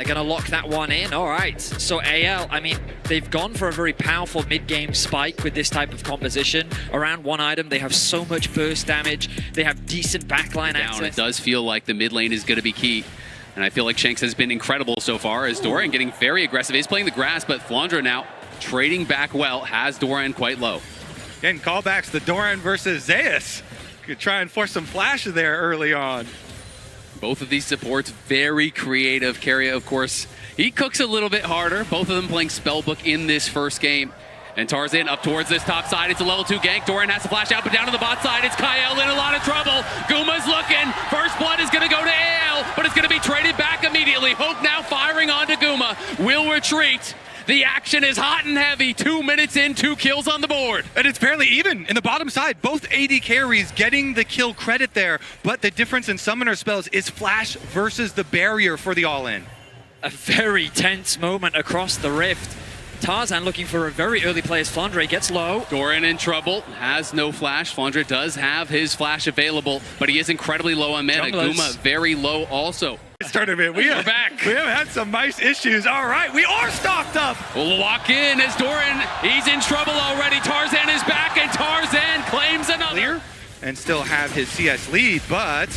they're going to lock that one in. All right. So AL, I mean, they've gone for a very powerful mid-game spike with this type of composition. Around one item, they have so much burst damage. They have decent backline access. It does feel like the mid lane is going to be key. And I feel like Shanks has been incredible so far as Doran getting very aggressive. He's playing the grass, but Flandre now trading back well, has Doran quite low. Getting callbacks to Doran versus Zeus. Could try and force some flash there early on. Both of these supports very creative. Keria, of course, he cooks a little bit harder. Both of them playing Spellbook in this first game. And Tarzan up towards this top side. It's a level 2 gank. Doran has to flash out, but down to the bot side, it's Kyle in a lot of trouble. Guma's looking. First blood is going to go to AL, but it's going to be traded back immediately. Hope now firing onto Guma. Will retreat. The action is hot and heavy. 2 minutes in, 2 kills on the board. And it's fairly even in the bottom side. Both AD carries getting the kill credit there, but the difference in summoner spells is flash versus the barrier for the all-in. A very tense moment across the rift. Tarzan looking for a very early play as Flandre gets low. Doran in trouble, has no flash. Flandre does have his flash available, but he is incredibly low on mana. Junglers. Guma very low also. This tournament, We're back. We have had some nice issues. All right, we are stocked up. We'll walk in as Doran, he's in trouble already. Tarzan is back, and Tarzan claims another. Clear and still have his CS lead, but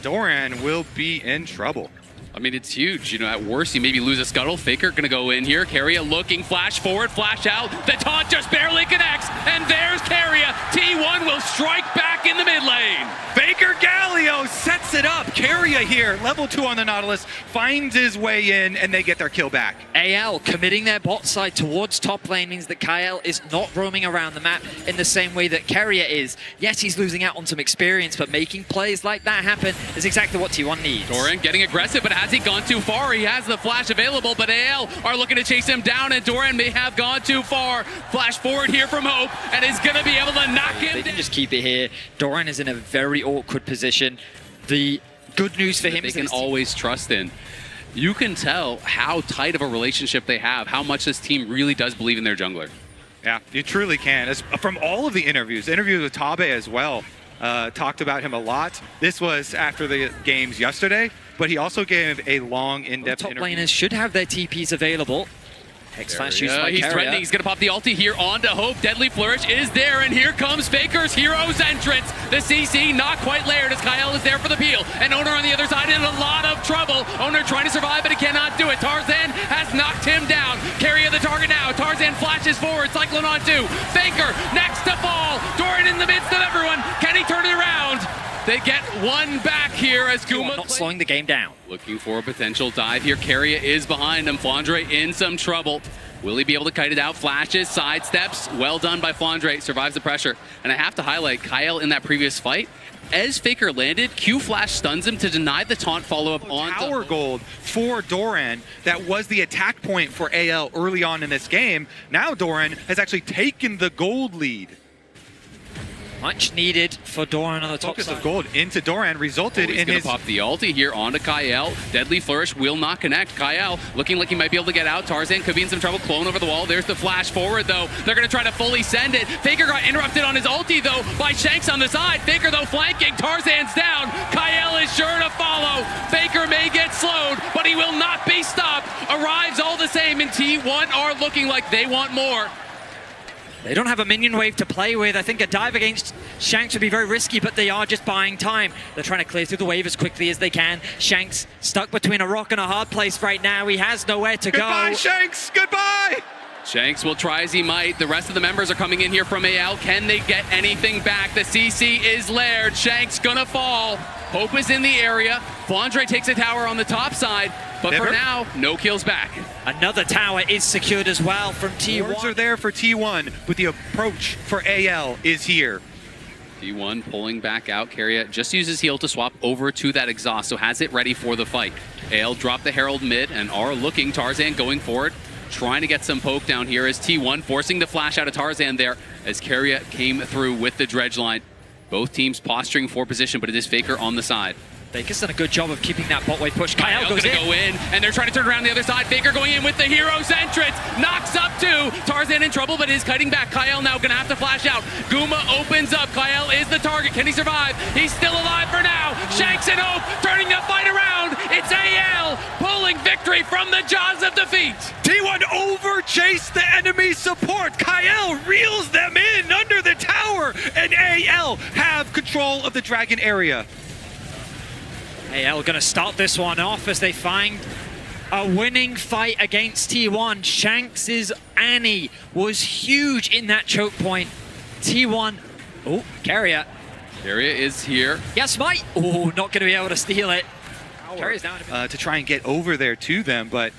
Doran will be in trouble. I mean, it's huge. You know, at worst, you maybe lose a scuttle. Faker gonna go in here. Keria looking, flash forward, flash out. The taunt just barely connects, and there's Keria. T1 will strike back in the mid lane. Faker Galio sets it up. Keria here, level 2 on the Nautilus, finds his way in, and they get their kill back. AL committing their bot side towards top lane means that Kyle is not roaming around the map in the same way that Keria is. Yes, he's losing out on some experience, but making plays like that happen is exactly what T1 needs. Doran getting aggressive, but has he gone too far? He has the flash available, but AL are looking to chase him down, and Doran may have gone too far. Flash forward here from Hope, and is going to be able to knock him They down. can just keep it here. Doran is in a very awkward position. The good news for him They is can that always trust in. You can tell how tight of a relationship they have, how much this team really does believe in their jungler. Yeah, you truly can. From all of the interviews with Tabe as well, talked about him a lot. This was after the games yesterday, but he also gave a long, in-depth top interview. laners should have their TPs available. Hex flash used by He's Keria. threatening. He's going to pop the ulti here onto Hope. Deadly Flourish is there, and here comes Faker's Hero's entrance. The CC not quite layered as Kyle is there for the peel. And Owner on the other side in a lot of trouble. Owner trying to survive, but he cannot do it. Tarzan has knocked him down. Keria the target now. Tarzan flashes forward. Cyclone on 2. Faker next to fall. Doran in the midst of everyone. Can he turn it around? They get one back here as Guma Not slowing the game down. looking for a potential dive here. Keria is behind him. Flandre in some trouble. Will he be able to kite it out? Flashes, sidesteps. Well done by Flandre. Survives the pressure. And I have to highlight Kyle in that previous fight. As Faker landed, Q Flash stuns him to deny the taunt follow-up on Tower gold for Doran. That was the attack point for AL early on in this game. Now Doran has actually taken the gold lead. Much needed for Doran on the top Focus side. of gold into Doran resulted he's in gonna his... pop the ulti here onto Kyle. Deadly Flourish will not connect. Kyle looking like he might be able to get out. Tarzan could be in some trouble. Clone over the wall. There's the flash forward though. They're gonna try to fully send it. Faker got interrupted on his ulti though by Shanks on the side. Faker though flanking. Tarzan's down. Kyle is sure to follow. Faker may get slowed, but he will not be stopped. Arrives all the same, and T1 are looking like they want more. They don't have a minion wave to play with. I think a dive against Shanks would be very risky, but they are just buying time. They're trying to clear through the wave as quickly as they can. Shanks stuck between a rock and a hard place right now. He has nowhere to Goodbye, go. Shanks! Goodbye! Shanks will try as he might. The rest of the members are coming in here from AL. Can they get anything back? The CC is layered. Shanks gonna fall. Hope is in the area. Flandre takes a tower on the top side, but Never. for now, no kills back. Another tower is secured as well from Wards T1. are there for T1, but the approach for AL is here. T1 pulling back out. Keria just uses heal to swap over to that exhaust, so has it ready for the fight. AL drop the Herald mid and are looking. Tarzan going forward, trying to get some poke down here as T1 forcing the flash out of Tarzan there as Keria came through with the dredge line. Both teams posturing for position, but it is Faker on the side. Baker's done a good job of keeping that bot wave push. Kyle goes gonna in. go in, and they're trying to turn around the other side. Faker going in with the Hero's entrance. Knocks up 2. Tarzan in trouble, but is kiting back. Kyle now gonna have to flash out. Guma opens up. Kyle is the target. Can he survive? He's still alive for now. Shanks and Hope turning the fight around. It's AL pulling pulling victory from the jaws of defeat. T1 over-chased the enemy support. Kyle reels them in under the tower, and AL have control of the dragon area. AL going to start this one off as they find a winning fight against T1. Shanks' Annie was huge in that choke point. T1, oh, Carrier. Carrier is here. Yes, Mike. Oh, not going to be able to steal it. Carrier's down To try and get over there to them, but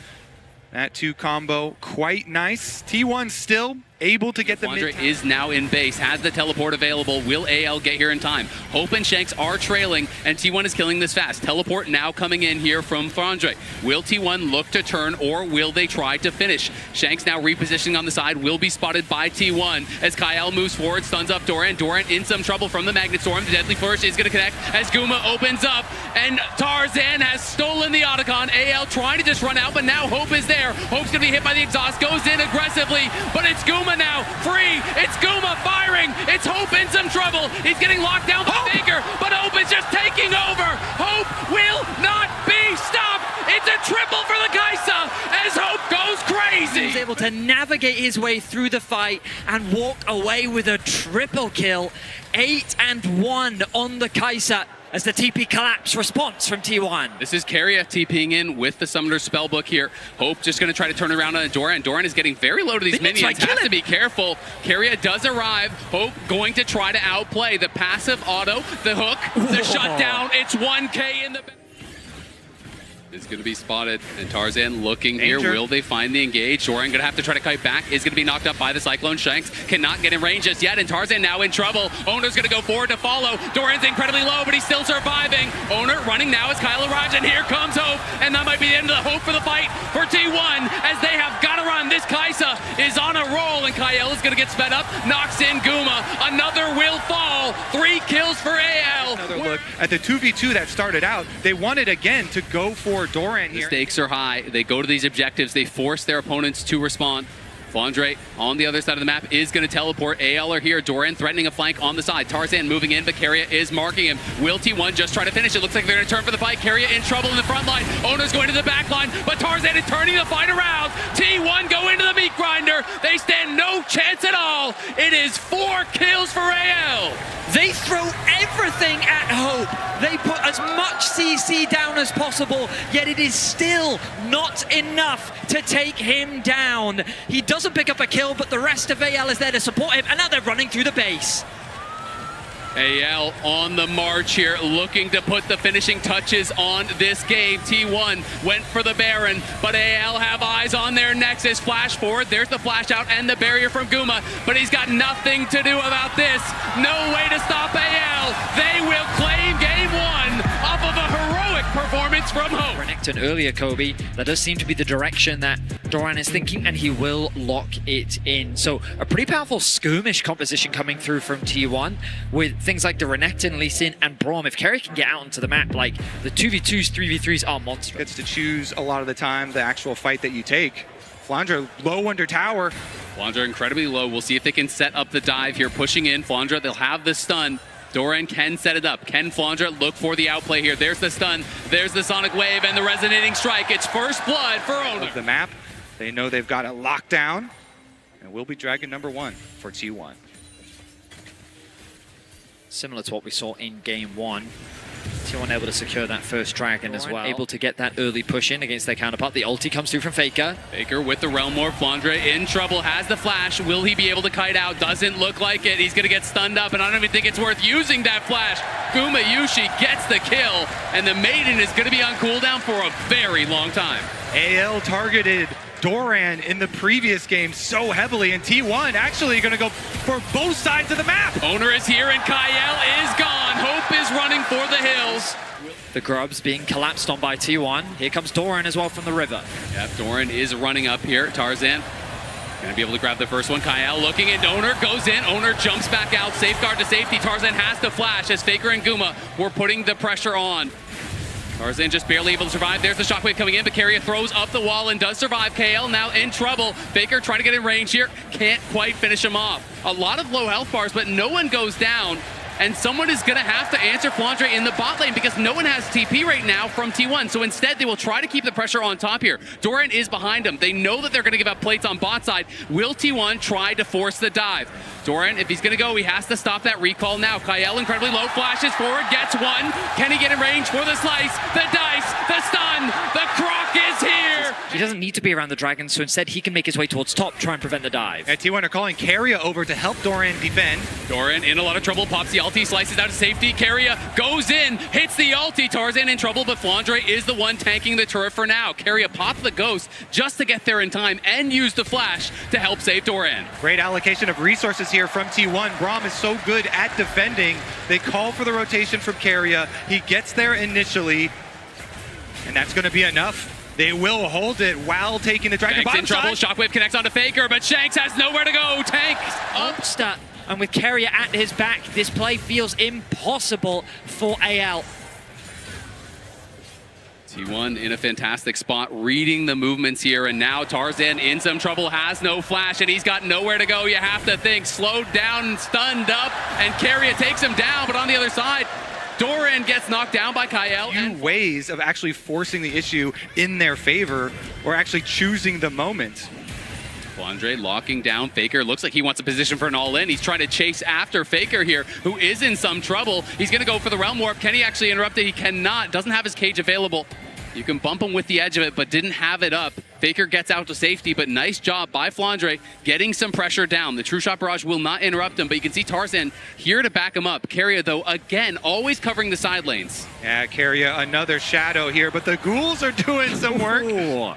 that 2 combo quite nice. T1 still able to get the mid. Flandre is now in base, has the teleport available. Will AL get here in time? Hope and Shanks are trailing, and T1 is killing this fast. Teleport now coming in here from Flandre. Will T1 look to turn, or will they try to finish? Shanks now repositioning on the side, will be spotted by T1 as Kyle moves forward, stuns up Doran. Doran in some trouble from the Magnet Storm. The Deadly Flourish is going to connect as Guma opens up, and Tarzan has stolen the Otacon. AL trying to just run out, but now Hope is there. Hope's going to be hit by the exhaust, goes in aggressively, but it's Guma now, free. It's Guma firing. It's Hope in some trouble. He's getting locked down by Faker, but Hope is just taking over. Hope will not be stopped. It's a triple for the Kaisa as Hope goes crazy. He was able to navigate his way through the fight and walk away with a triple kill. 8-1 on the Kaisa as the TP collapse response from T1. This is Carrier TPing in with the Summoner's Spellbook here. Hope just going to try to turn around on Doran. Doran is getting very low to these minions. Has to be careful. Carrier does arrive. Hope going to try to outplay the passive auto, the hook, the shutdown. It's 1K in the... Is going to be spotted, and Tarzan looking here. Will they find the engage? Doran going to have to try to kite back. Is going to be knocked up by the Cyclone. Shanks cannot get in range just yet, and Tarzan now in trouble. Owner's going to go forward to follow. Doran's incredibly low, but he's still surviving. Owner running now as Kyle arrives, and here comes Hope, and that might be the end of the hope for the fight for T1 as they have got to run. This Kaisa is on a roll, and Kyle is going to get sped up. Knocks in Guma. Another will fall. 3 kills for AL. Another look at the 2v2 that started out. They wanted again to go for Doran here. The stakes are high. They go to these objectives. They force their opponents to respond. Flandre on the other side of the map is going to teleport. AL are here. Doran threatening a flank on the side. Tarzan moving in, but Carrier is marking him. Will T1 just try to finish? It looks like they're going to turn for the fight. Carrier in trouble in the front line. Owner's going to the back line, but Tarzan is turning the fight around. T1 go into the meat grinder. They stand no chance at all. It is 4 kills for AL. They throw everything at Hope. They put as much CC down as possible, yet it is still not enough to take him down. He doesn't pick up a kill, but the rest of AL is there to support him, and now they're running through the base. AL on the march here, looking to put the finishing touches on this game. T1 went for the Baron, but AL have eyes on their nexus. Flash forward, there's the flash out and the barrier from Guma, but he's got nothing to do about this. No way to stop AL. They will claim game 1 off of a heroic performance from Hope. Renekton earlier, Kobe, that does seem to be the direction that Doran is thinking, and he will lock it in. So a pretty powerful skirmish composition coming through from T1 with things like the Renekton, Lee Sin, and Braum. If Carrier can get out onto the map, like the 2v2s, 3v3s are monstrous. Gets to choose a lot of the time the actual fight that you take. Flandre low under tower. Flandre incredibly low. We'll see if they can set up the dive here, pushing in. Flandre, they'll have the stun. Doran can set it up. Can Flandre look for the outplay here? There's the stun. There's the Sonic Wave and the resonating strike. It's first blood for Owner. Of the map, they know they've got it locked down, and will be dragon number 1 for T1. Similar to what we saw in game 1. T1 able to secure that first dragon as well. Able to get that early push in against their counterpart. The ulti comes through from Faker. Faker with the Realm War. Flandre in trouble, has the flash. Will he be able to kite out? Doesn't look like it. He's going to get stunned up, and I don't even think it's worth using that flash. Guma Yushi gets the kill, and the Maiden is going to be on cooldown for a very long time. AL targeted Doran in the previous game so heavily, and T1 actually going to go for both sides of the map. Owner is here, and Kyle is gone. Hope is running for the hills. The Grubs being collapsed on by T1. Here comes Doran as well from the river. Yep, Doran is running up here. Tarzan going to be able to grab the first one. Kyle looking, and Owner goes in. Owner jumps back out. Safeguard to safety. Tarzan has to flash as Faker and Guma were putting the pressure on. Tarzan just barely able to survive. There's the shockwave coming in, but Carrier throws up the wall and does survive. KL now in trouble. Faker trying to get in range here. Can't quite finish him off. A lot of low health bars, but no one goes down. and someone is going to have to answer Flandre in the bot lane because no one has TP right now from T1. So instead, they will try to keep the pressure on top here. Doran is behind him. They know that they're going to give up plates on bot side. Will T1 try to force the dive? Doran, if he's going to go, he has to stop that recall now. Kael incredibly low, flashes forward, gets one. Can he get in range for the slice? The dice, the stun, the croc is here! He doesn't need to be around the dragon, so instead he can make his way towards top, try and prevent the dive. And T1 are calling Keria over to help Doran defend. Doran in a lot of trouble, pops the ulti, slices out of safety. Keria goes in, hits the ulti. Tarzan in trouble, but Flandre is the one tanking the turret for now. Keria popped the ghost just to get there in time and use the flash to help save Doran. Great allocation of resources here from T1. Braum is so good at defending. They call for the rotation from Keria. He gets there initially, and that's going to be enough. They will hold it while taking the dragon. Shanks in trouble, Shockwave connects onto Faker, but Shanks has nowhere to go. Tank up. Upstat, and with Keria at his back, this play feels impossible for AL. T1 in a fantastic spot, reading the movements here, and now Tarzan in some trouble, has no flash, and he's got nowhere to go. You have to think, slowed down, stunned up, and Keria takes him down, but on the other side, Doran gets knocked down by Kael. Few ways of actually forcing the issue in their favor, or actually choosing the moment. Flandre locking down Faker. Looks like he wants a position for an all-in. He's trying to chase after Faker here, who is in some trouble. He's going to go for the Realm Warp. Can he actually interrupt it? He cannot. Doesn't have his cage available. You can bump him with the edge of it, but didn't have it up. Faker gets out to safety, but nice job by Flandre getting some pressure down. The True Shot Barrage will not interrupt him, but you can see Tarzan here to back him up. Keria, though, again, always covering the side lanes. Yeah, Keria, another shadow here, but the ghouls are doing some work. Ooh.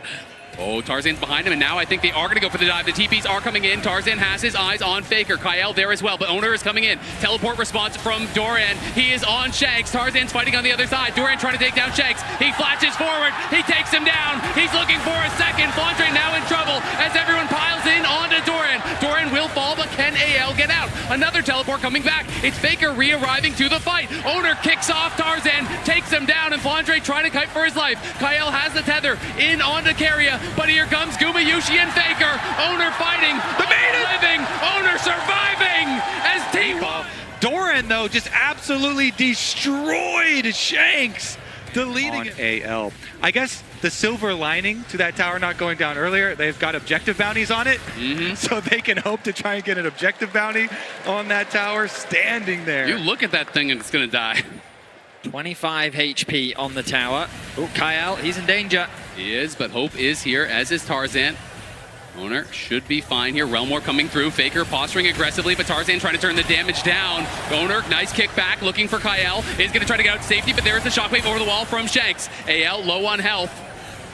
Oh, Tarzan's behind him, and now I think they are going to go for the dive. The TPs are coming in. Tarzan has his eyes on Faker. Kael there as well, but Owner is coming in. Teleport response from Doran. He is on Shanks. Tarzan's fighting on the other side. Doran trying to take down Shanks. He flashes forward. He takes him down. He's looking for a second. Flandre now in trouble as everyone piles in onto Doran. Doran will fall, but can AL get out? Another teleport coming back. It's Faker re-arriving to the fight. Owner kicks off Tarzan, takes him down, and Flandre trying to kite for his life. Kael has the tether in onto Keria. But here comes Guma, Yushi, and Faker. Owner fighting. The maiden living. Owner surviving as T1. Doran, though, just absolutely destroyed Shanks, deleting on AL. I guess the silver lining to that tower not going down earlier, they've got objective bounties on it, so they can hope to try and get an objective bounty on that tower standing there. You look at that thing and it's going to die. 25 HP on the tower. Oh, Kael, he's in danger. He is, but Hope is here, as is Tarzan. Owner should be fine here. Realm War coming through. Faker posturing aggressively, but Tarzan trying to turn the damage down. Owner, nice kick back, looking for Kael. Is going to try to get out to safety, but there's the shockwave over the wall from Shanks. AL low on health.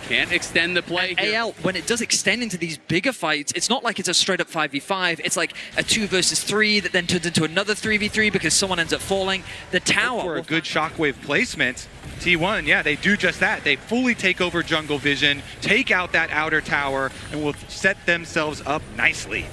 Can't extend the play here. AL, when it does extend into these bigger fights, it's not like it's a straight up 5v5. It's like a 2 versus 3 that then turns into another 3v3 because someone ends up falling. The tower. For a good shockwave placement, T1, yeah, they do just that. They fully take over jungle vision, take out that outer tower, and will set themselves up nicely.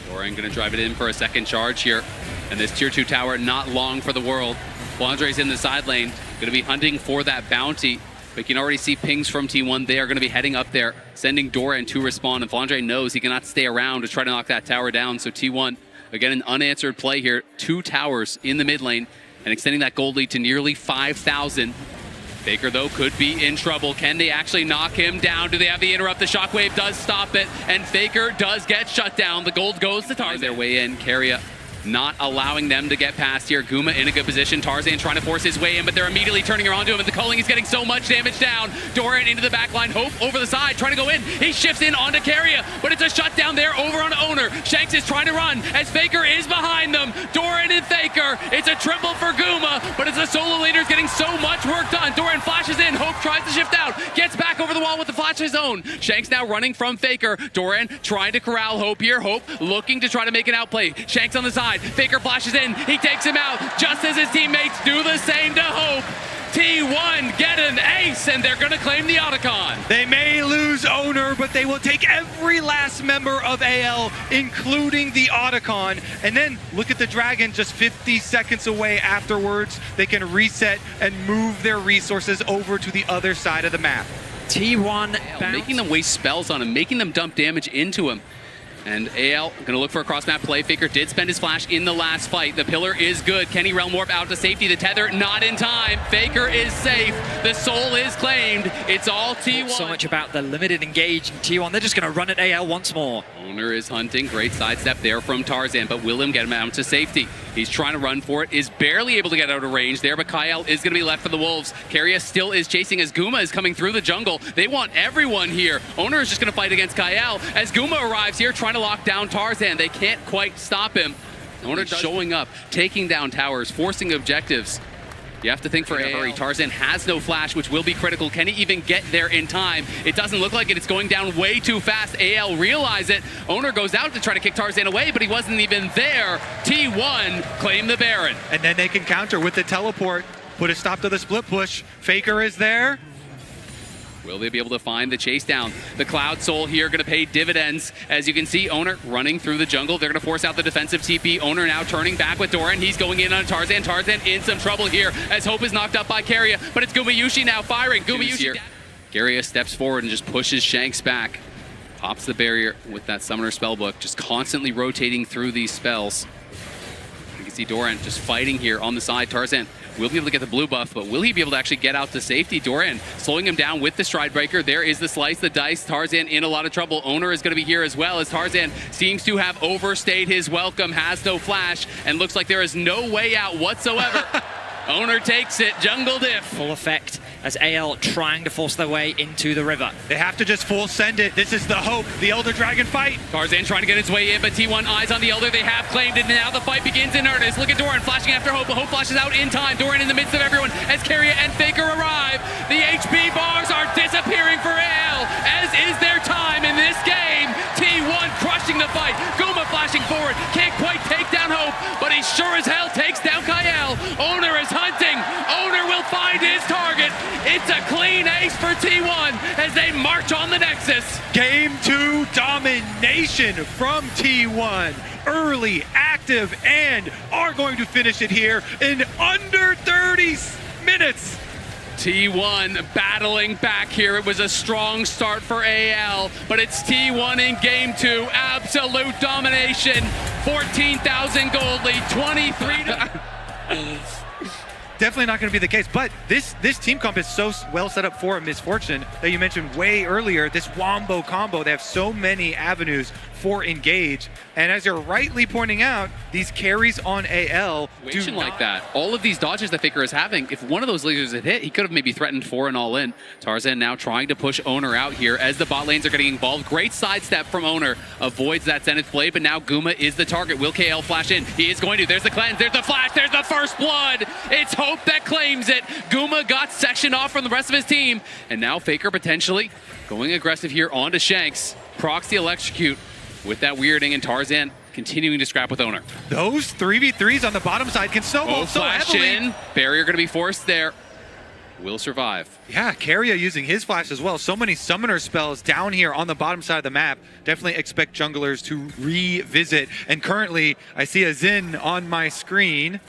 Doran going to drive it in for a second charge here. And this tier 2 tower, not long for the world. Flandre's in the side lane, going to be hunting for that bounty. But you can already see pings from T1. They are going to be heading up there, sending Doran to respawn. And Flandre knows he cannot stay around to try to knock that tower down. So T1, again, an unanswered play here. 2 towers in the mid lane and extending that gold lead to nearly 5,000. Faker, though, could be in trouble. Can they actually knock him down? Do they have the interrupt? The shockwave does stop it, and Faker does get shut down. The gold goes to Tarzan. Their way in. Keria not allowing them to get past here. Guma in a good position. Tarzan trying to force his way in, but they're immediately turning around to him, and the culling is getting so much damage down. Doran into the back line. Hope over the side, trying to go in. He shifts in onto Keria, but it's a shutdown there over on Owner. Shanks is trying to run as Faker is behind them. Doran and Faker. It's a triple for Guma, but it's the solo leaders getting so much work done. Doran flashes in. Hope tries to shift out. Gets back over the wall with the flash of his own. Shanks now running from Faker. Doran trying to corral Hope here. Hope looking to try to make an outplay. Shanks on the side. Faker flashes in. He takes him out just as his teammates do the same to Hope. T1 get an ace, and they're going to claim the Otacon. They may lose Owner, but they will take every last member of AL, including the Otacon. And then look at the Dragon just 50 seconds away afterwards. They can reset and move their resources over to the other side of the map. T1 making them waste spells on him, making them dump damage into him. And AL going to look for a cross-map play. Faker did spend his flash in the last fight. The pillar is good. Kenny Realm Warp out to safety. The tether not in time. Faker is safe. The soul is claimed. It's all T1. So much about the limited engage in T1. They're just going to run at AL once more. Owner is hunting. Great sidestep there from Tarzan, but will him get him out to safety. He's trying to run for it. Is barely able to get out of range there, but Kyle is going to be left for the Wolves. Keria still is chasing as Guma is coming through the jungle. They want everyone here. Owner is just going to fight against Kyle as Guma arrives here trying to lock down Tarzan. They can't quite stop him. Owner showing up, taking down towers, forcing objectives. You have to think for a hurry. Tarzan has no flash, which will be critical. Can he even get there in time? It doesn't look like it. It's going down way too fast. AL realize it. Owner goes out to try to kick Tarzan away, but he wasn't even there. T1 claim the Baron. And then they can counter with the teleport. Put a stop to the split push. Faker is there. Will they be able to find the chase down? The Cloud Soul here going to pay dividends. As you can see, Owner running through the jungle. They're going to force out the defensive TP. Owner now turning back with Doran. He's going in on Tarzan. Tarzan in some trouble here as Hope is knocked up by Keria. But it's Gumayushi now firing. Gumayushi. Keria steps forward and just pushes Shanks back. Pops the barrier with that Summoner Spellbook. Just constantly rotating through these spells. You can see Doran just fighting here on the side. Tarzan will be able to get the blue buff, but will he be able to actually get out to safety? Doran slowing him down with the Stride Breaker. There is the slice, the dice. Tarzan in a lot of trouble. Owner is going to be here as well, as Tarzan seems to have overstayed his welcome, has no flash, and looks like there is no way out whatsoever. Owner takes it, jungle diff. Full effect as AL trying to force their way into the river. They have to just full send it. This is the Hope, the Elder Dragon fight. Tarzan trying to get his way in, but T1 eyes on the Elder. They have claimed it, and now the fight begins in earnest. Look at Doran flashing after Hope, but Hope flashes out in time. Doran in the midst of everyone as Keria and Faker arrive. The HP bars are disappearing for AL, as is their time in this game. T1 crushing the fight. Guma flashing forward. Can't quite take down Hope, but he sure as hell takes down Kyle. Owner is hunting. Owner will find his target. It's a clean ace for T1 as they march on the Nexus. Game 2 domination from T1. Early, active, and are going to finish it here in under 30 minutes. T1 battling back here. It was a strong start for AL, but it's T1 in game 2. Absolute domination. 14,000 gold lead, 23 to... Definitely not going to be the case, but this team comp is so well set up for a misfortune that you mentioned way earlier, this Wombo combo. They have so many avenues for engage, and as you're rightly pointing out, these carries on AL do not like that. All of these dodges that Faker is having, if one of those lasers had hit, he could have maybe threatened for an all-in. Tarzan now trying to push Owner out here as the bot lanes are getting involved. Great sidestep from Owner, avoids that Zenith play, but now Guma is the target. Will KL flash in? He is going to. There's the cleanse, there's the flash, there's the first blood. It's Hope that claims it. Guma got sectioned off from the rest of his team, and now Faker potentially going aggressive here onto Shanks. Procs the electrocute with that weirding, and Tarzan continuing to scrap with Owner. Those 3v3s on the bottom side can snowball so heavily. In. Barrier going to be forced there. Will survive. Yeah, Keria using his flash as well. So many summoner spells down here on the bottom side of the map. Definitely expect junglers to revisit. And currently, I see a Xin on my screen.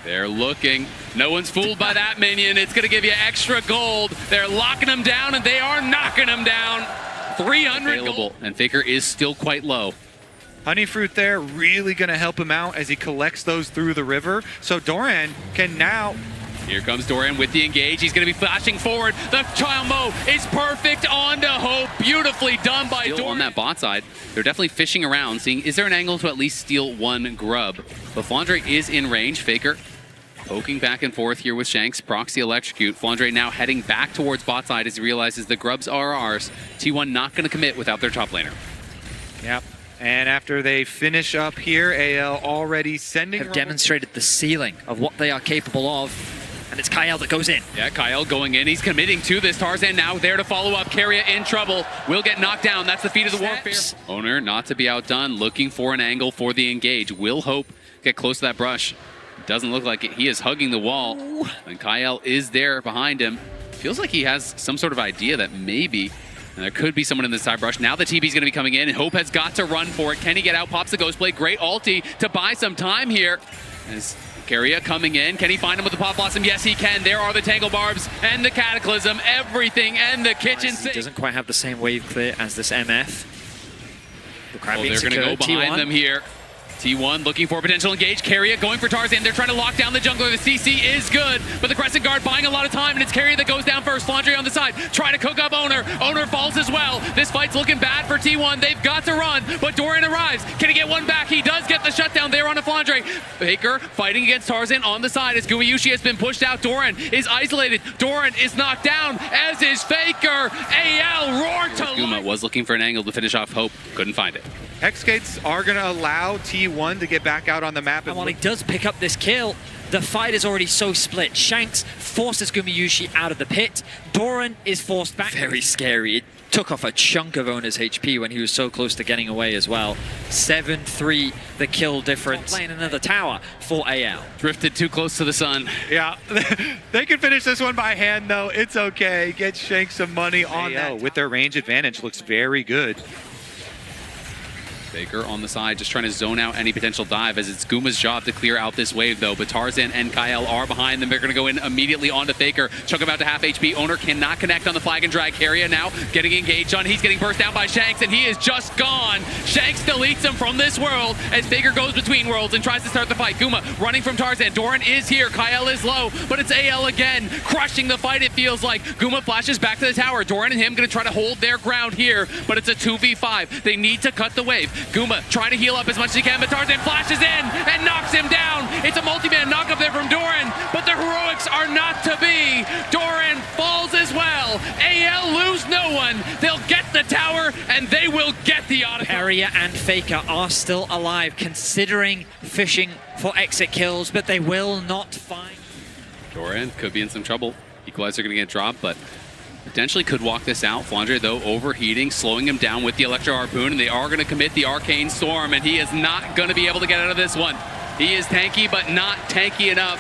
They're looking. No one's fooled by that minion. It's going to give you extra gold. They're locking them down, and they are knocking them down. 300 gold. And Faker is still quite low. Honeyfruit there really going to help him out as he collects those through the river. So Doran can now... Here comes Doran with the engage. He's going to be flashing forward. The combo is perfect onto Hope. Beautifully done by Doran. On that bot side, they're definitely fishing around, seeing is there an angle to at least steal one grub. But Flandre is in range. Faker poking back and forth here with Shanks. Proxy electrocute. Flandre now heading back towards bot side as he realizes the grubs are ours. T1 not going to commit without their top laner. Yep. And after they finish up here, AL already sending... Have demonstrated the ceiling of what they are capable of. And it's Kyle that goes in. Yeah, Kyle going in. He's committing to this. Tarzan now there to follow up. Keria in trouble. Will get knocked down. That's the feat of the warfare. Owner not to be outdone. Looking for an angle for the engage. Will Hope get close to that brush. Doesn't look like it. He is hugging the wall. And Kyle is there behind him. Feels like he has some sort of idea that maybe there could be someone in this side brush. Now the TP's going to be coming in. And Hope has got to run for it. Can he get out? Pops the Ghost Blade. Great ulti to buy some time here. As Keria coming in. Can he find him with the Pop Blossom? Yes, he can. There are the Tangle Barbs and the Cataclysm, everything, and the kitchen sink. He doesn't quite have the same wave clear as this MF. Crab Oh, being they're going to go secured. behind T1. them here. T1 looking for potential engage. Carrier going for Tarzan. They're trying to lock down the jungler. The CC is good, but the Crescent Guard buying a lot of time, and it's Carrier that goes down first. Flandre on the side, trying to cook up Owner. Owner falls as well. This fight's looking bad for T1. They've got to run, but Doran arrives. Can he get one back? He does get the shutdown there on a Flandre. Faker fighting against Tarzan on the side as Gumayushi has been pushed out. Doran is isolated. Doran is knocked down, as is Faker. AL roar to Guma was looking for an angle to finish off Hope. Couldn't find it. Hexgates are going to allow T1 to get back out on the map. And while he does pick up this kill, the fight is already so split. Shanks forces Gumayushi out of the pit. Doran is forced back. Very scary. It took off a chunk of Owner's HP when he was so close to getting away as well. 7-3 the kill difference. Playing another tower for AL. Drifted too close to the sun. Yeah, they can finish this one by hand though. It's okay. Get Shanks some money on that. With their range advantage, looks very good. Faker on the side, just trying to zone out any potential dive, as it's Guma's job to clear out this wave though. But Tarzan and Kyle are behind them. They're going to go in immediately onto Faker. Chuck him out to half HP. Owner cannot connect on the flag and drag. Carrier now getting engaged on. He's getting burst down by Shanks, and he is just gone. Shanks deletes him from this world as Faker goes between worlds and tries to start the fight. Guma running from Tarzan. Doran is here. Kyle is low, but it's AL again, crushing the fight, it feels like. Guma flashes back to the tower. Doran and him going to try to hold their ground here, but it's a 2v5. They need to cut the wave. Guma trying to heal up as much as he can, but Tarzan flashes in and knocks him down. It's a multi-man knock up there from Doran, but the heroics are not to be. Doran falls as well. AL lose no one. They'll get the tower, and they will get the auto. Carrier and Faker are still alive, considering fishing for exit kills, but they will not find. Doran could be in some trouble. Equalizer going to get dropped, but potentially could walk this out. Flandre, though, overheating, slowing him down with the Electro Harpoon, and they are going to commit the Arcane Storm, and he is not going to be able to get out of this one. He is tanky, but not tanky enough.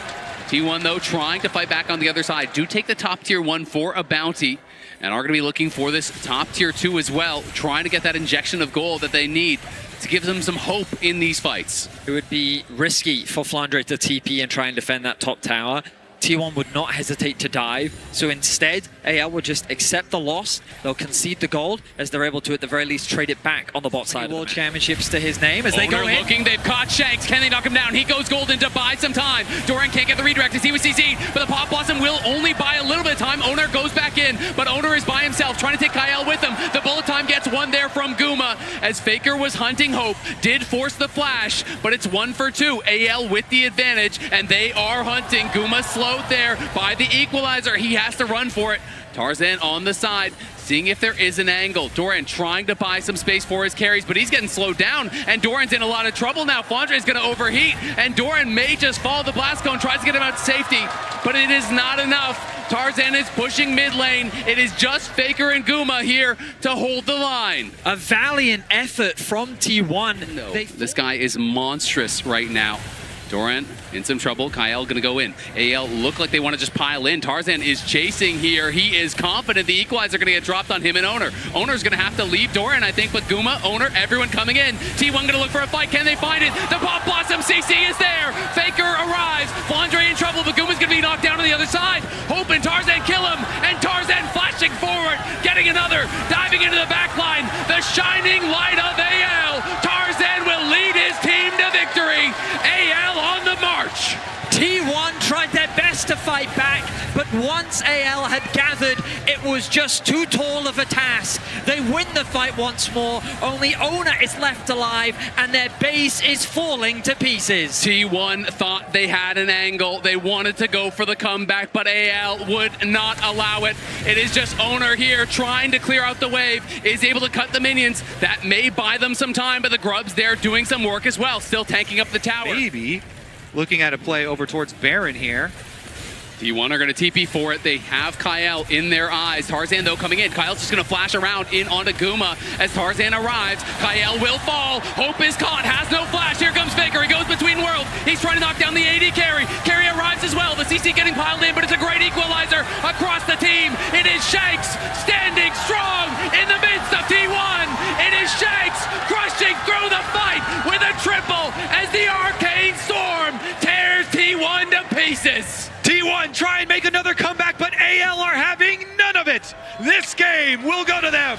T1, though, trying to fight back on the other side. Do take the top tier 1 for a bounty, and are going to be looking for this top tier 2 as well, trying to get that injection of gold that they need to give them some hope in these fights. It would be risky for Flandre to TP and try and defend that top tower. T1 would not hesitate to dive, so instead, AL would just accept the loss. They'll concede the gold, as they're able to, at the very least, trade it back on the bot side. World Championships to his name as they go in. Looking, they've caught Shanks. Can they knock him down? He goes golden to buy some time. Doran can't get the redirect as he was CC'd, but the Pop Blossom will only buy a little bit of time. Owner goes back in, but Owner is by himself, trying to take Kyle with him. The bullet time gets one there from Guma, as Faker was hunting Hope, did force the flash, but it's 1 for 2. AL with the advantage, and they are hunting. Guma slowed there by the equalizer. He has to run for it. Tarzan on the side, seeing if there is an angle. Doran trying to buy some space for his carries, but he's getting slowed down, and Doran's in a lot of trouble now. Flandre is going to overheat, and Doran may just follow the blast cone, tries to get him out to safety, but it is not enough. Tarzan is pushing mid lane. It is just Faker and Guma here to hold the line. A valiant effort from T1. No, this guy is monstrous right now. Doran in some trouble. Kyle gonna go in. AL look like they want to just pile in. Tarzan is chasing here. He is confident the equalizer gonna get dropped on him and Owner. Owner's gonna have to leave Doran, I think, but Guma, Owner, everyone coming in. T1 gonna look for a fight. Can they find it? The Pop Blossom CC is there. Faker arrives. Flandre in trouble, but Guma's gonna be knocked down on the other side. Hope and Tarzan kill him, and Tarzan flashing forward, getting another, diving into the back line. The shining light of AL. Tarzan will lead his team to victory. AL on the march. T1 tried their best to fight back, but once AL had gathered, it was just too tall of a task. They win the fight once more, only Owner is left alive, and their base is falling to pieces. T1 thought they had an angle. They wanted to go for the comeback, but AL would not allow it. It is just Owner here trying to clear out the wave, is able to cut the minions. That may buy them some time, but the Grubs there doing some work as well, still tanking up the tower. Maybe looking at a play over towards Baron here. T1 are going to TP for it. They have Kyle in their eyes. Tarzan, though, coming in. Kyle's just going to flash around in onto Guma as Tarzan arrives. Kyle will fall. Hope is caught. Has no flash. Here comes Faker. He goes between worlds. He's trying to knock down the AD carry. Carry arrives as well. The CC getting piled in, but it's a great equalizer across the team. It is Shanks standing strong in the midst of T1. It is Shanks crushing through the fight with a triple as the Arcane Storm tears T1 to pieces. T1 try and make another comeback, but AL are having none of it. This game will go to them.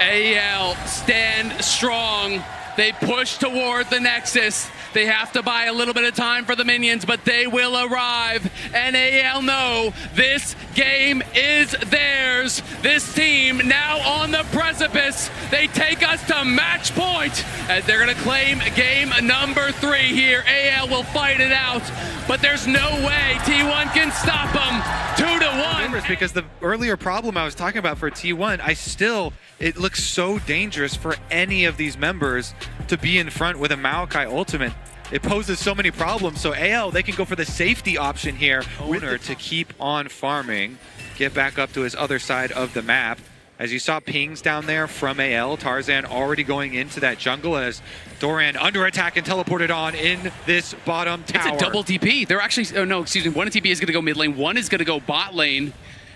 AL stand strong. They push toward the Nexus. They have to buy a little bit of time for the minions, but they will arrive. And AL know this game is theirs. This team now on the precipice. They take us to match point as they're gonna claim game number 3 here. AL will fight it out, but there's no way T1 can stop them. 2-1. Because the earlier problem I was talking about for T1, it looks so dangerous for any of these members to be in front with a Maokai ultimate. It poses so many problems. So AL, they can go for the safety option here. Owner to keep on farming, get back up to his other side of the map. As you saw pings down there from AL, Tarzan already going into that jungle as Doran under attack and teleported on in this bottom tower. It's a double TP. They're actually, oh no, excuse me, one TP is gonna go mid lane, one is gonna go bot lane.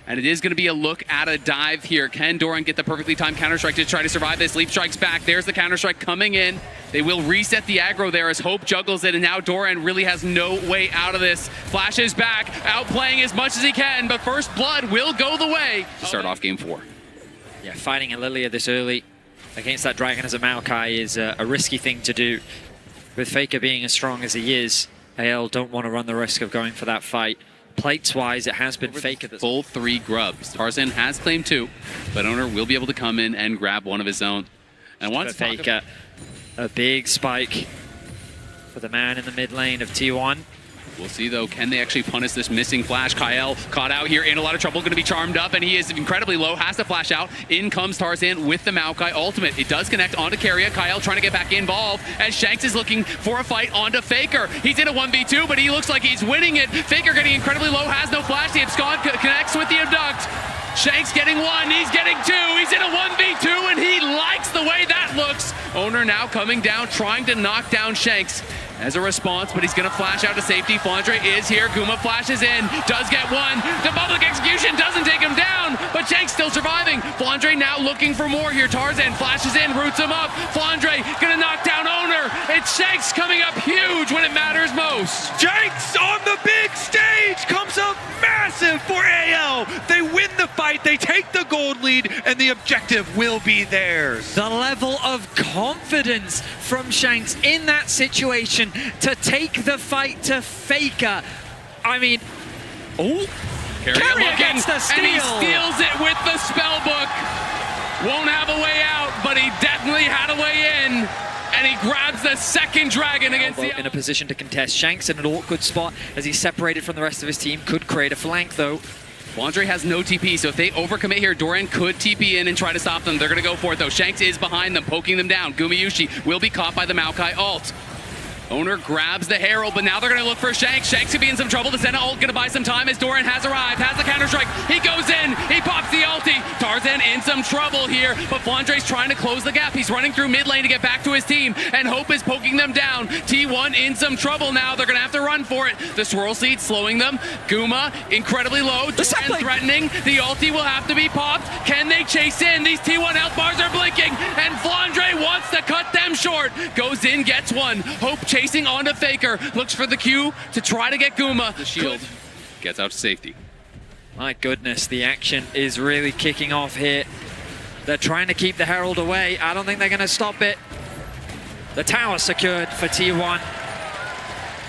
And it is going to be a look at a dive here. Can Doran get the perfectly timed Counter-Strike to try to survive this? Leap Strike's back. There's the Counter-Strike coming in. They will reset the aggro there as Hope juggles it, and now Doran really has no way out of this. Flash is back, outplaying as much as he can, but First Blood will go the way to start off game 4. Yeah, fighting a Lilia this early against that Dragon as a Maokai is a risky thing to do. With Faker being as strong as he is, AL don't want to run the risk of going for that fight. Plates-wise, it has been Faker that's full 3 grubs. Tarzan has claimed 2, but Owner will be able to come in and grab one of his own. And once Faker, a big spike for the man in the mid lane of T1. We'll see, though, can they actually punish this missing flash? Kyle caught out here in a lot of trouble, going to be charmed up, and he is incredibly low, has to flash out. In comes Tarzan with the Maokai ultimate. It does connect onto Keria. Kyle trying to get back involved, and Shanks is looking for a fight onto Faker. He's in a 1v2, but he looks like he's winning it. Faker getting incredibly low, has no flash. The Abscond connects with the Abduct. Shanks getting 1, he's getting 2, he's in a 1v2, and he likes the way that looks. Owner now coming down, trying to knock down Shanks as a response, but he's gonna flash out to safety. Flandre is here, Guma flashes in, does get 1. The public execution doesn't take him down, but Shanks still surviving. Flandre now looking for more here. Tarzan flashes in, roots him up. Flandre gonna knock down Owner. It's Shanks coming up huge when it matters most. Shanks on the big stage comes up massive for AL. They win the fight, they take the gold lead, and the objective will be theirs. The level of confidence from Shanks in that situation to take the fight to Faker. I mean, Keria gets the steal. And he steals it with the spellbook. Won't have a way out, but he definitely had a way in. And he grabs the second dragon against the... In a position to contest. Shanks in an awkward spot as he's separated from the rest of his team. Could create a flank, though. Flandre has no TP, so if they overcommit here, Doran could TP in and try to stop them. They're going to go for it, though. Shanks is behind them, poking them down. Gumayushi will be caught by the Maokai ult. Owner grabs the Herald, but now they're going to look for Shanks. Shanks could be in some trouble. The Senna ult going to buy some time as Doran has arrived, has the Counter-Strike. He goes in, he pops the ulti. Tarzan in some trouble here, but Flandre's trying to close the gap. He's running through mid lane to get back to his team, and Hope is poking them down. T1 in some trouble now. They're going to have to run for it. The Swirl Seed slowing them. Guma incredibly low. Doran threatening. The ulti will have to be popped. Can they chase in? These T1 health bars are blinking, and Flandre wants to cut them short. Goes in, gets 1. Hope chasing onto Faker, looks for the Q to try to get Guma. The shield gets out to safety. My goodness, the action is really kicking off here. They're trying to keep the Herald away. I don't think they're going to stop it. The tower secured for T1.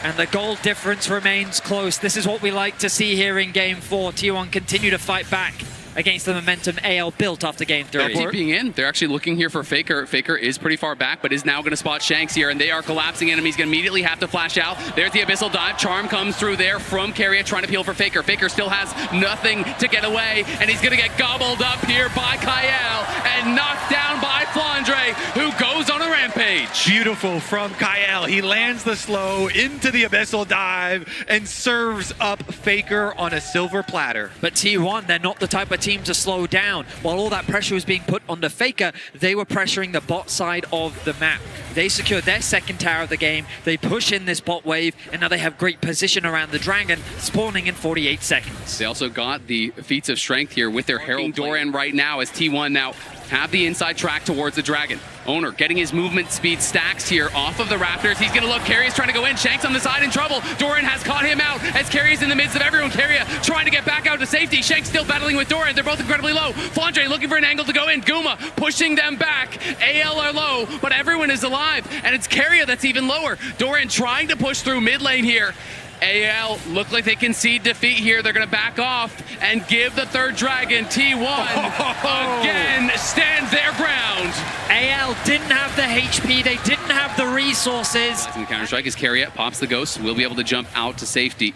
And the goal difference remains close. This is what we like to see here in Game 4. T1 continue to fight back against the momentum AL built after Game 3. They're TPing in. They're actually looking here for Faker. Faker is pretty far back, but is now going to spot Shanks here, and they are collapsing in him. He's going to immediately have to flash out. There's the Abyssal Dive. Charm comes through there from Keria, trying to peel for Faker. Faker still has nothing to get away, and he's going to get gobbled up here by Kyle and knocked down by Flandre, who goes on a rampage. Beautiful from Kyle. He lands the slow into the Abyssal Dive and serves up Faker on a silver platter. But T1, they're not the type of team to slow down. While all that pressure was being put onto Faker, they were pressuring the bot side of the map. They secured their second tower of the game. They push in this bot wave, and now they have great position around the dragon, spawning in 48 seconds. They also got the feats of strength here with their Herald Doran right now as T1 now have the inside track towards the Dragon. Owner getting his movement speed stacks here off of the Raptors. He's going to look. Carrier's trying to go in. Shanks on the side in trouble. Doran has caught him out as Carrier's in the midst of everyone. Carrier trying to get back out to safety. Shanks still battling with Doran. They're both incredibly low. Flandre looking for an angle to go in. Guma pushing them back. AL are low, but everyone is alive. And it's Carrier that's even lower. Doran trying to push through mid lane here. AL look like they concede defeat here. They're going to back off and give the third Dragon. T1 again stands their ground. AL didn't have the HP, they didn't have the resources. In the Counter-Strike as Carrier pops the Ghost, will be able to jump out to safety.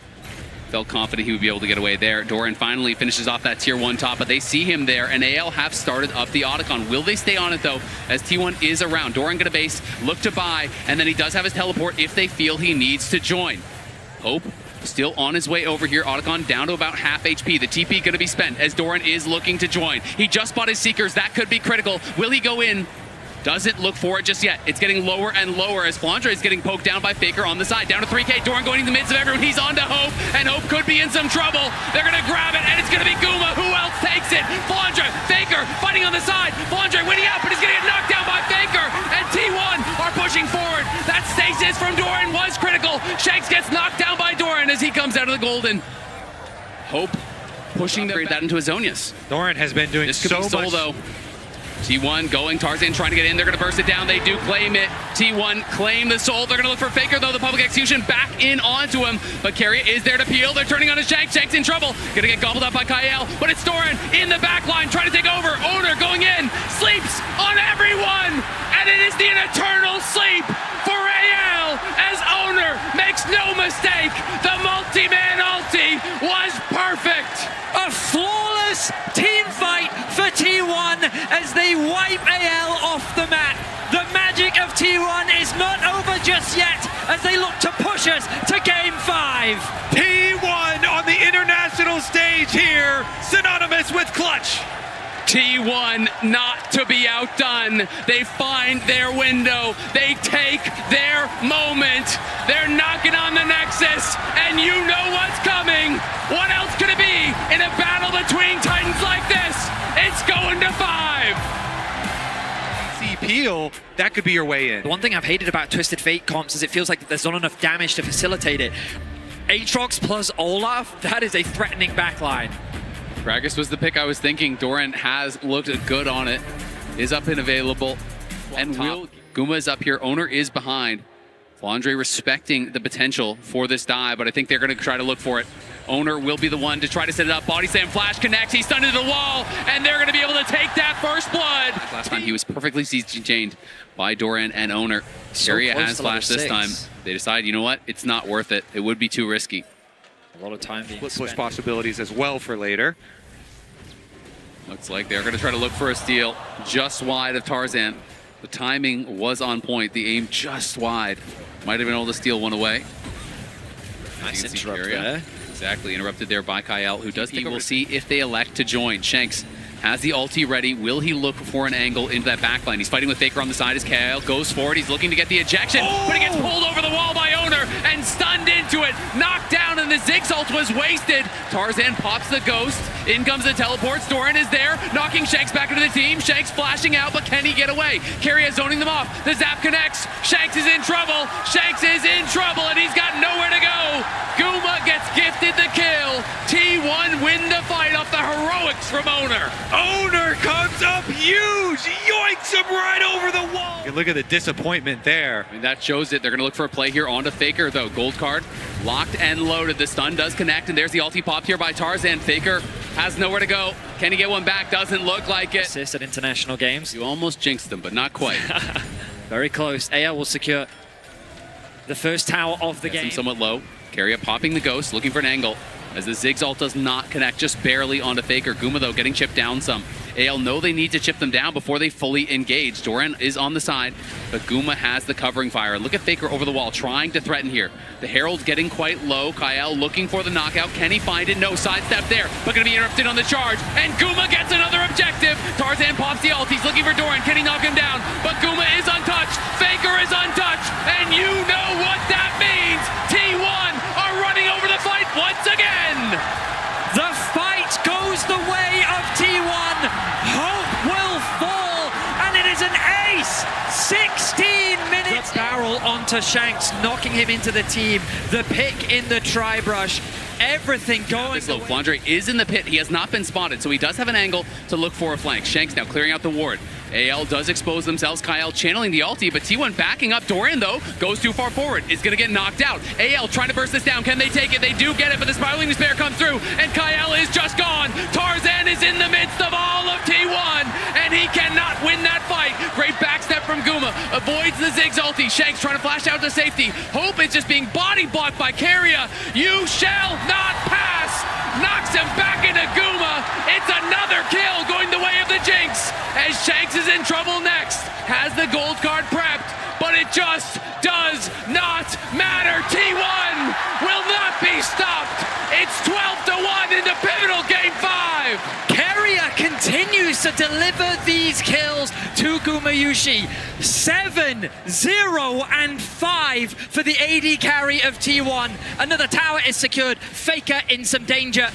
Felt confident he would be able to get away there. Doran finally finishes off that tier 1 top, but they see him there, and AL have started up the Otacon. Will they stay on it, though, as T1 is around? Doran going to base, look to buy, and then he does have his teleport if they feel he needs to join. Hope still on his way over here. Otacon down to about half HP. The TP going to be spent as Doran is looking to join. He just bought his Seekers. That could be critical. Will he go in? Doesn't look for it just yet. It's getting lower and lower as Flandre is getting poked down by Faker on the side. Down to 3K. Doran going in the midst of everyone. He's on to Hope, and Hope could be in some trouble. They're going to grab it, and it's going to be Guma. Who else takes it? Flandre, Faker fighting on the side. Flandre winning out, but he's going to get knocked down by Faker, and T1 are pushing forward. That stasis from Doran was critical. Shanks gets knocked down by Doran as he comes out of the Golden. Hope pushing that into Azonius. Doran has been doing this could so be Soul, much. though. T1 going, Tarzan trying to get in, they're going to burst it down, they do claim it. T1 claim the Soul, they're going to look for Faker though, the public execution back in onto him, but Carrier is there to peel, they're turning on his Shanks, Shanks in trouble, going to get gobbled up by Kyle, but it's Doran in the back line trying to take over, Owner going in, sleeps on everyone, and it is the eternal sleep for AL as Owner makes no mistake, the multi-man ulti was perfect. A flawless team fight for T1 as they wipe AL off the mat. The magic of T1 is not over just yet as they look to push us to Game 5. T1 on the international stage here, synonymous with clutch. T1 not to be outdone. They find their window. They take their moment. They're knocking on the Nexus, and you know what's coming. What else could it be in a battle between Titans like this? It's going to 5. Peel, that could be your way in. The one thing I've hated about Twisted Fate comps is it feels like there's not enough damage to facilitate it. Aatrox plus Olaf, that is a threatening backline. Gragas was the pick I was thinking. Doran has looked good on it. Is up and available. And will Guma is up here. Owner is behind. Flandre respecting the potential for this dive, but I think they're going to try to look for it. Owner will be the one to try to set it up. Body slam flash connects. He's stunned into the wall, and they're going to be able to take that first blood. Last time he was perfectly chained by Doran and Owner. Carrier has flash this time. They decide, you know what? It's not worth it. It would be too risky. A lot of time being Push spent. possibilities as well for later. Looks like they're going to try to look for a steal just wide of Tarzan. The timing was on point. The aim just wide. Might have been able to steal one away. Nice interrupt there. Exactly, interrupted there by Kyle, who does think we'll see if they elect to join. Shanks has the ulti ready. Will he look for an angle into that backline? He's fighting with Faker on the side as Kyle goes forward. He's looking to get the ejection, but he gets pulled over the wall by Owner and stunned into it. Knocked down, and the Ziggs ult was wasted. Tarzan pops the Ghost. In comes the teleports. Doran is there, knocking Shanks back into the team. Shanks flashing out, but can he get away? Carrier zoning them off. The zap connects. Shanks is in trouble. Shanks is in trouble, and he's got nowhere to go. Guma gets gifted the kill. T1 win the fight off the heroics from Owner. Owner comes up huge, yoinks him right over the wall. Look at the disappointment there. I mean, that shows it. They're going to look for a play here onto Faker, though. Gold card, locked and loaded. The stun does connect, and there's the ulti pop here by Tarzan. Faker has nowhere to go. Can he get one back? Doesn't look like it. Assist at international games. You almost jinxed them, but not quite. Very close. AL will secure the first tower of the game. Somewhat low. Carrier popping the Ghost, looking for an angle. As the Ziggs ult does not connect, just barely onto Faker. Guma, though, getting chipped down some. AL know they need to chip them down before they fully engage. Doran is on the side, but Guma has the covering fire. Look at Faker over the wall, trying to threaten here. The Herald getting quite low. Kyle looking for the knockout. Can he find it? No, sidestep there, but going to be interrupted on the charge. And Guma gets another objective. Tarzan pops the ult. He's looking for Doran. Can he knock him down? But Guma is untouched. Faker is untouched. And you know what that means. T1 are running over the fight once again. The fight goes the way of T1. Hope will fall 16 minutes. The barrel onto Shanks, knocking him into the team. The pick in the tri-brush. Everything going. Flandre is in the pit. He has not been spotted, so he does have an angle to look for a flank. Shanks now clearing out the ward. AL does expose themselves. Kyle channeling the ulti, but T1 backing up. Dorian, though, goes too far forward. Is going to get knocked out. AL trying to burst this down. Can they take it? They do get it, but the Spiraling Despair comes through, and Kyle is just gone. Tarzan is in the midst of all of T1, and he cannot win that fight. Great backstep from Guma. Avoids the Ziggs ulti. Shanks trying to flash out to safety. Hope is just being body blocked by Keria. You shall not pass. Knocks him back into Guma. It's another kill going the way of the Jinx, as Shanks is in trouble next. Has the gold card prepped, but it just does not matter. T1 will not be stopped. It's 12-1 in the pivotal game 5. Keria continues to deliver these kills to Gumayushi. 7, 0, and 5 for the AD carry of T1. Another tower is secured. Faker in some danger.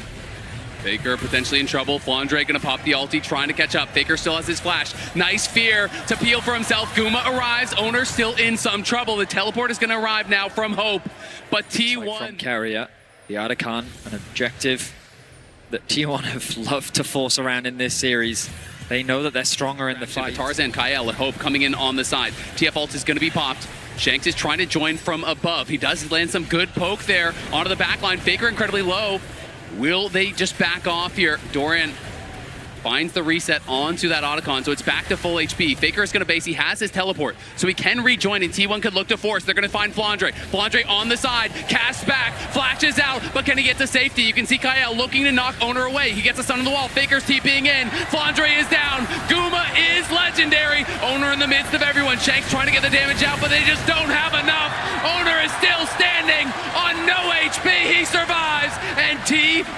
Faker potentially in trouble. Flandre gonna pop the ulti, trying to catch up. Faker still has his flash. Nice fear to peel for himself. Guma arrives. Owner still in some trouble. The teleport is gonna arrive now from Hope, but T1 from Keria, the Artican, an objective that T1 have loved to force around in this series. They know that they're stronger in the fight. Tarzan, Kyle, and Hope coming in on the side. TF ult is gonna be popped. Shanks is trying to join from above. He does land some good poke there onto the back line. Faker incredibly low. Will they just back off here? Dorian finds the reset onto that Otacon, so it's back to full HP. Faker is going to base. He has his teleport, so he can rejoin, and T1 could look to force. They're going to find Flandre. Flandre on the side, casts back, flashes out, but can he get to safety? You can see Kyle looking to knock Owner away. He gets a stun on the wall. Faker's TPing in. Flandre is down. Guma is legendary. Owner in the midst of everyone. Shanks trying to get the damage out, but they just don't have enough. Owner is still standing on no HP. He survives, and T1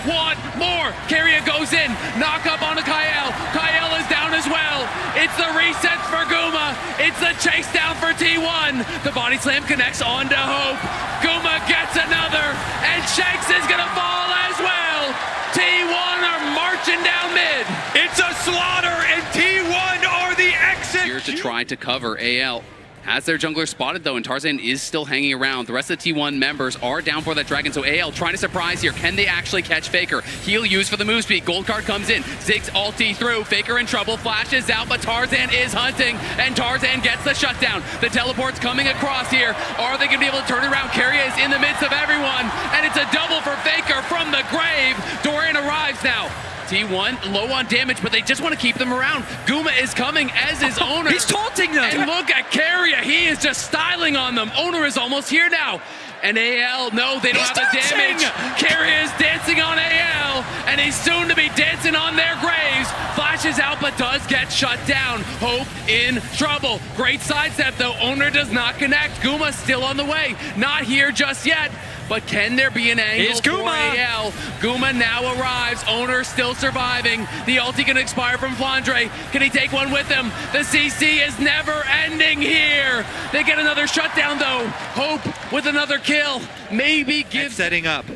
want more. Keria goes in. Knock up onto Kyle. Kyle is down as well. It's the resets for Guma. It's the chase down for T1. The body slam connects onto Hope. Guma gets another, and Shanks is gonna fall as well. T1 are marching down mid. It's a slaughter, and T1 are the exit. Here to try to cover. AL has their jungler spotted, though, and Tarzan is still hanging around. The rest of the T1 members are down for that dragon, so AL trying to surprise here. Can they actually catch Faker? Heal used for the move speed. Gold card comes in. Ziggs ulti through. Faker in trouble. Flashes out, but Tarzan is hunting, and Tarzan gets the shutdown. The teleport's coming across here. Are they going to be able to turn it around? Keria is in the midst of everyone, and it's a double for Faker from the grave. Dorian arrives now. T1 low on damage, but they just want to keep them around. Guma is coming, as is Owner. He's taunting them. And look at Keria. He is just styling on them. Owner is almost here now. And AL, no, they don't have the damage. Keria is dancing on AL, and he's soon to be dancing on their graves. Flashes out, but does get shut down. Hope in trouble. Great sidestep, though. Owner does not connect. Guma still on the way. Not here just yet. But can there be an angle for AL? Guma now arrives. Owner still surviving. The ulti can expire from Flandre. Can he take one with him? The CC is never ending here. They get another shutdown, though. Hope with another kill. Maybe gives... setting up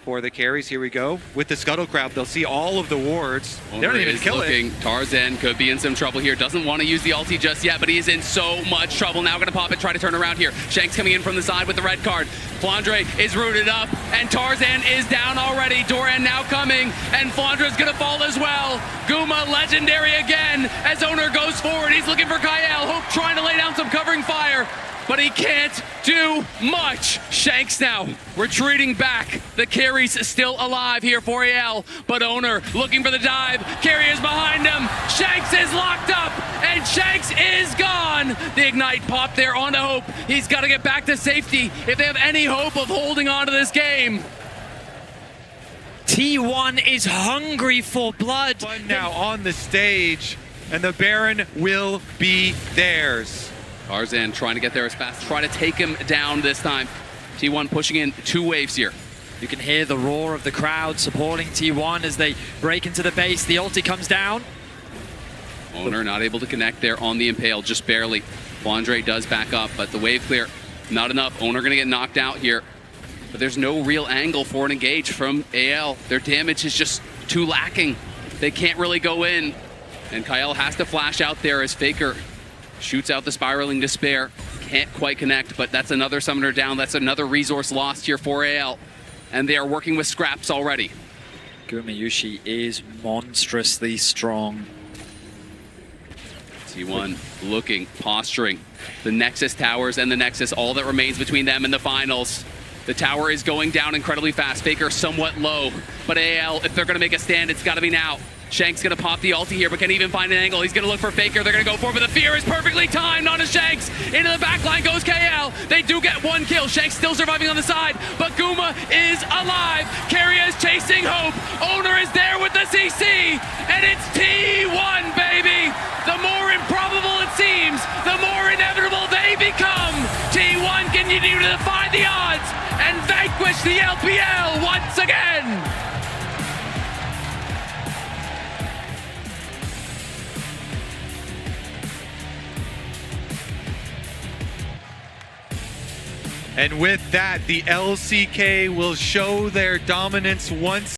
for the carries. Here we go. With the Scuttle Crab, they'll see all of the wards. They don't even kill it. Tarzan could be in some trouble here. Doesn't want to use the ulti just yet, but he is in so much trouble. Now going to pop it, try to turn around here. Shanks coming in from the side with the red card. Flandre is rooted up, and Tarzan is down already. Dorian now coming, and Flandre's going to fall as well. Guma legendary again as Owner goes forward. He's looking for Kyle. Hope trying to lay down some covering fire, but he can't do much. Shanks now retreating back. The carry's still alive here for AL, but Owner looking for the dive. Carry is behind him. Shanks is locked up, and Shanks is gone. The ignite pop there onto Hope. He's got to get back to safety if they have any hope of holding on to this game. T1 is hungry for blood. Now on the stage, and the Baron will be theirs. Tarzan trying to get there as fast, try to take him down this time. T1 pushing in 2 waves here. You can hear the roar of the crowd supporting T1 as they break into the base. The ulti comes down. Owner not able to connect there on the Impale, just barely. Flandre does back up, but the wave clear, not enough. Owner gonna get knocked out here. But there's no real angle for an engage from AL. Their damage is just too lacking. They can't really go in. And Kyle has to flash out there as Faker Shoots out the Spiraling Despair. Can't quite connect, but that's another summoner down. That's another resource lost here for AL. And they are working with scraps already. Gumayushi is monstrously strong. T1 looking, posturing. The Nexus towers and the Nexus, all that remains between them in the finals. The tower is going down incredibly fast. Faker somewhat low, but AL, if they're going to make a stand, it's got to be now. Shank's going to pop the ulti here, but can't even find an angle. He's going to look for Faker. They're going to go for it, but the fear is perfectly timed onto Shanks. Into the back line goes KL. They do get one kill. Shanks still surviving on the side, but Guma is alive. Keria is chasing Hope. Owner is there with the CC, and it's T1, baby. The more improbable it seems, the more inevitable they become. T1 continue to defy the odds and vanquish the LPL once again. And with that, the LCK will show their dominance once